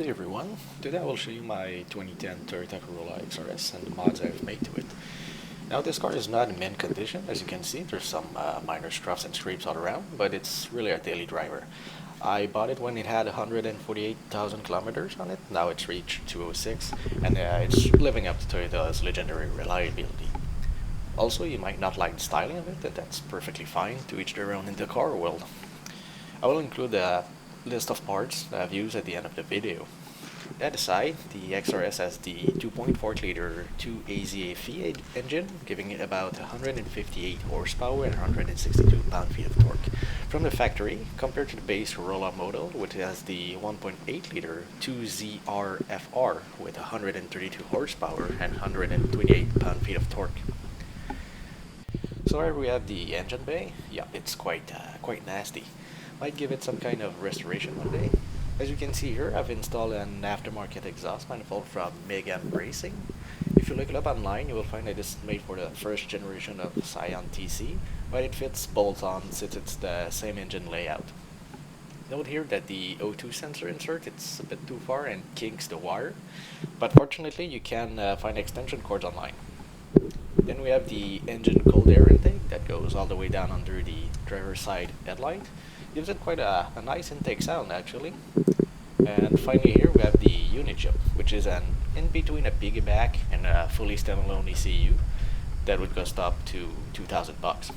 day everyone, today I will show you my 2010 Toyota Corolla XRS and the mods I've made to it. Now this car is not in mint condition, as you can see. There's some minor scuffs and scrapes all around, but it's really a daily driver. I bought it when it had 148,000 kilometers on it. Now it's reached 206, and it's living up to Toyota's legendary reliability. Also, you might not like the styling of it, and that's perfectly fine, to each their own in the car world. I will include a list of parts that I've used at the end of the video. That aside, the XRS has the 2.4 liter 2AZA engine, giving it about 158 horsepower and 162 pound-feet of torque. From the factory, compared to the base Corolla model, which has the 1.8 liter 2ZR-FR with 132 horsepower and 128 pound-feet of torque. So here we have the engine bay. Yeah, it's quite nasty. Might give it some kind of restoration one day. As you can see here, I've installed an aftermarket exhaust manifold from Megan Racing. If you look it up online, you will find that it's made for the first generation of Scion TC, but it fits bolt-on since it's the same engine layout. Note here that the O2 sensor insert, it's a bit too far and kinks the wire, but fortunately you can find extension cords online. Then we have the engine cold air intake that goes all the way down under the driver's side headlight. Gives it quite a nice intake sound actually. And finally here we have the unit chip, which is an in-between a piggyback and a fully standalone ECU that would cost up to $2,000.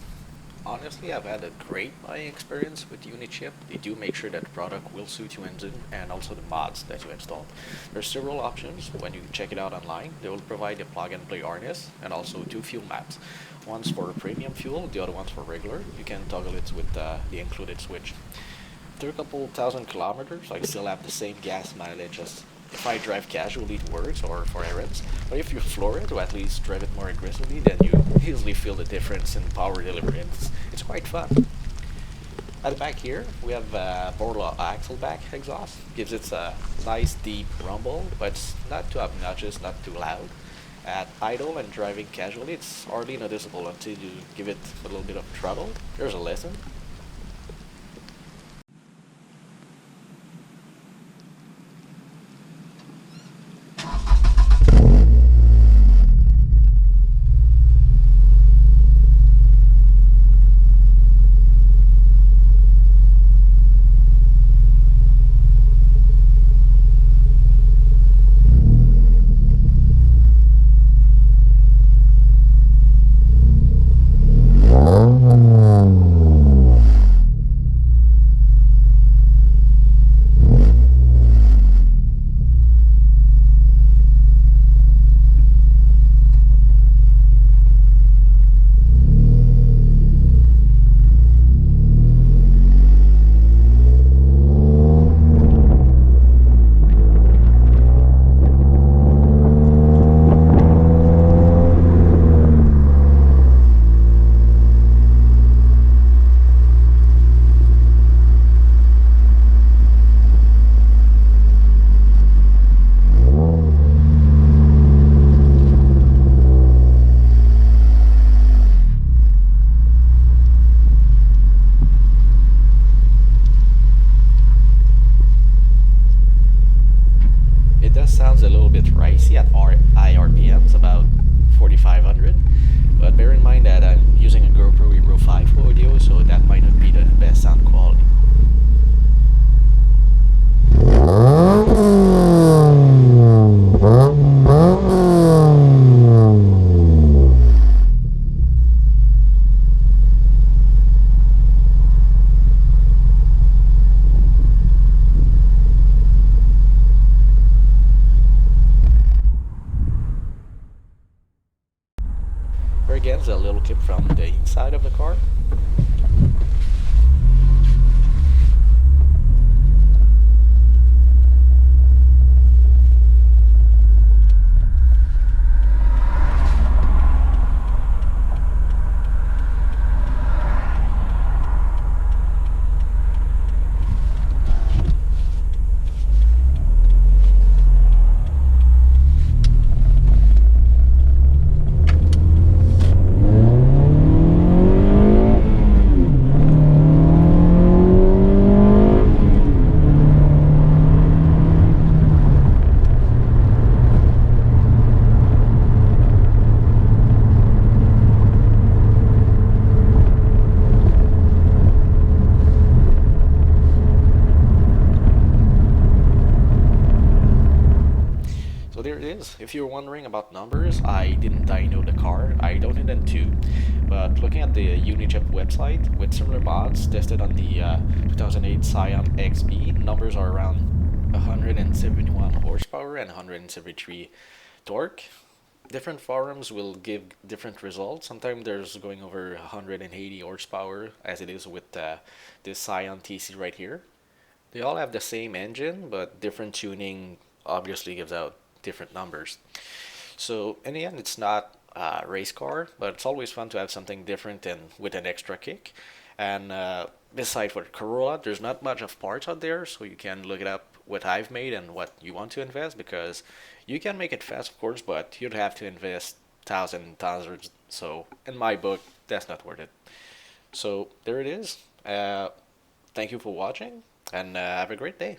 Honestly, I've had a great buying experience with unit chip. They do make sure that the product will suit your engine and also the mods that you installed. There's several options when you check it out online. They will provide a plug-and-play harness and also two fuel maps. One's for premium fuel, the other one's for regular. You can toggle it with the included switch. After a couple thousand kilometers, I still have the same gas mileage as if I drive casually to work or for errands. But if you floor it, or at least drive it more aggressively, then you easily feel the difference in power delivery. It's quite fun. At the back here, we have Corolla Axleback exhaust. Gives it a nice deep rumble, but it's not too obnoxious, not too loud. At idle and driving casually, it's hardly noticeable until you give it a little bit of throttle. There's a lesson. Sounds a little bit ricey at high RPMs, about 4,500, but bear in mind that I'm using a GoPro Hero 5 audio, so that might not be the best sound quality. Here again is a little clip from the inside of the car. is. If you're wondering about numbers, I didn't dyno the car. I don't intend to. But looking at the Unichip website, with similar mods tested on the 2008 Scion XB, numbers are around 171 horsepower and 173 torque. Different forums will give different results. Sometimes there's going over 180 horsepower, as it is with this Scion TC right here. They all have the same engine, but different tuning obviously gives out different numbers. So in the end, it's not a race car, but it's always fun to have something different and with an extra kick. And besides for Corolla, there's not much of parts out there, so you can look it up what I've made and what you want to invest, because you can make it fast, of course, but you'd have to invest thousands. So in my book, that's not worth it. So there it is. Thank you for watching, and have a great day.